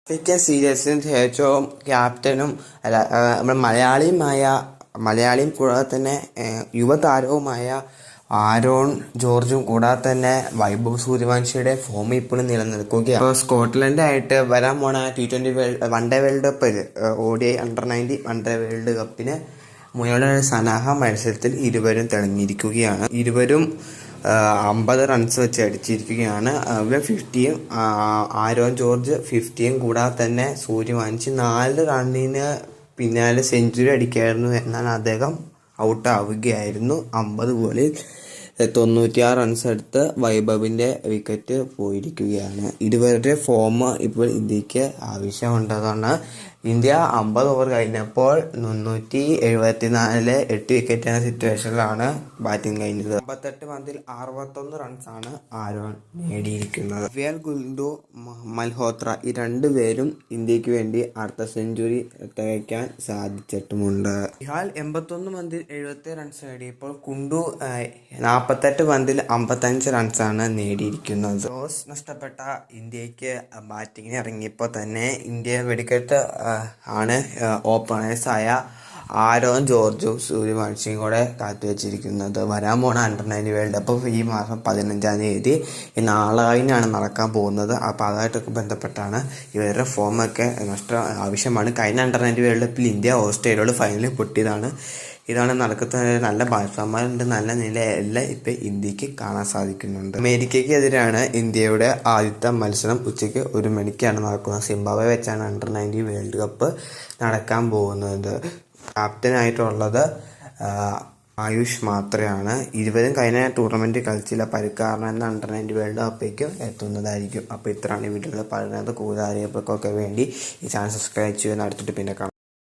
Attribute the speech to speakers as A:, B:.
A: Cricket സീരീസിന് ഏറ്റവും ക്യാപ്റ്റനും നമ്മുടെ മലയാളിയും കൂടാതെ തന്നെ യുവതാരവുമായ ആരോൺ ജോർജും കൂടാതെ തന്നെ വൈഭവ് സൂര്യവംശിയുടെ ഫോം ഇപ്പോഴും നിലനിൽക്കുകയാണ്. ഇപ്പോൾ സ്കോട്ട്ലൻഡായിട്ട് വരാൻ പോണ T20 വൺഡേ വേൾഡ് കപ്പിൽ ODI അണ്ടർ-19 വൺഡേ വേൾഡ് കപ്പിന് മുന്നോടിയായ സന്നാഹ മത്സരത്തിൽ ഇരുവരും തിളങ്ങിയിരിക്കുകയാണ്. ഇരുവരും 50 റൺസ് വെച്ച് അടിച്ചിരിക്കുകയാണ്. ഇവിടെ 50യും ആരോൺ ജോർജ് 50യും കൂടാതെ തന്നെ സൂര്യവംശി 4 റണ്ണിന് പിന്നാലെ സെഞ്ചുറി അടിക്കായിരുന്നു. എന്നാൽ അദ്ദേഹം ഔട്ടാവുകയായിരുന്നു. 50 ബോളിൽ 96 റൺസ് എടുത്ത് വൈഭവിൻ്റെ വിക്കറ്റ് പോയിരിക്കുകയാണ്. ഇരുവരുടെ ഫോം ഇപ്പോൾ ഇന്ത്യക്ക് ആവശ്യമുണ്ടെന്നാണ്. ഇന്ത്യ 50 ഓവർ കഴിഞ്ഞപ്പോൾ 374 8 വിക്കറ്റ് എന്ന സിറ്റുവേഷനിലാണ് ബാറ്റിംഗ് കഴിഞ്ഞത്. 58 പന്തിൽ 61 റൺസാണ് ആരോൺ നേടിയിരിക്കുന്നത്. ഗുൽഡു മൽഹോത്ര ഈ രണ്ടുപേരും ഇന്ത്യക്ക് വേണ്ടി അർദ്ധ സെഞ്ചുറി തികയ്ക്കാൻ സാധിച്ചിട്ടുമുണ്ട്. ഇഹാൽ 81 പന്തിൽ 77 റൺസ് നേടിയപ്പോൾ കുണ്ടു 48 പന്തിൽ 55 റൺസാണ് നേടിയിരിക്കുന്നത്. ടോസ് നഷ്ടപ്പെട്ട ഇന്ത്യക്ക് ബാറ്റിങ്ങിന് ഇറങ്ങിയപ്പോൾ തന്നെ ഇന്ത്യ വെടിക്കെട്ട് ആണ് ഓപ്പണേഴ്സായ ആരോൺ ജോർജും സൂര്യവംശിയും കൂടെ കാത്തുവച്ചിരിക്കുന്നത്. വരാൻ പോണ അണ്ടർ-19 വേൾഡ് കപ്പ് ഈ മാസം 15-ാം തീയതി നാളെ കഴിഞ്ഞാണ് നടക്കാൻ പോകുന്നത്. അപ്പോൾ അതായിട്ടൊക്കെ ബന്ധപ്പെട്ടാണ് ഇവരുടെ ഫോമൊക്കെ ആവശ്യമാണ്. കഴിഞ്ഞ അണ്ടർ-19 വേൾഡ് കപ്പിൽ ഇന്ത്യ ഓസ്ട്രേലിയയോട് ഫൈനലിൽ പൊട്ടിയതാണ്. ഇതാണ് നടക്കുന്നത്. നല്ല ബാറ്റ്സ്മാൻമാരുണ്ട്, നല്ല നിലയെല്ലാം ഇപ്പം ഇന്ത്യക്ക് കാണാൻ സാധിക്കുന്നുണ്ട്. അമേരിക്കയ്ക്കെതിരാണ് ഇന്ത്യയുടെ ആദ്യത്തെ മത്സരം. ഉച്ചയ്ക്ക് 1 മണിക്കാണ് നടക്കുന്നത്. സിംബാബ്വെ വെച്ചാണ് അണ്ടർ-19 വേൾഡ് കപ്പ് നടക്കാൻ പോകുന്നത്. ക്യാപ്റ്റനായിട്ടുള്ളത് ആയുഷ് മാത്രയാണ്. ഇരുവരും കഴിഞ്ഞ ടൂർണമെൻറ്റ് കളിച്ചില്ല. പരിക്ക് കാരണം എന്ന അണ്ടർ-19 വേൾഡ് കപ്പിലേക്കും എത്തുന്നതായിരിക്കും. അപ്പോൾ ഇത്രയാണ് വീഡിയോയിൽ പറയുന്നത്. കൂടുതൽ അറിയപ്പെടുകൾക്ക് വേണ്ടി ഈ ചാനൽ സബ്സ്ക്രൈബ് ചെയ്യുന്ന അടുത്തിട്ട് പിന്നെ കാണാം.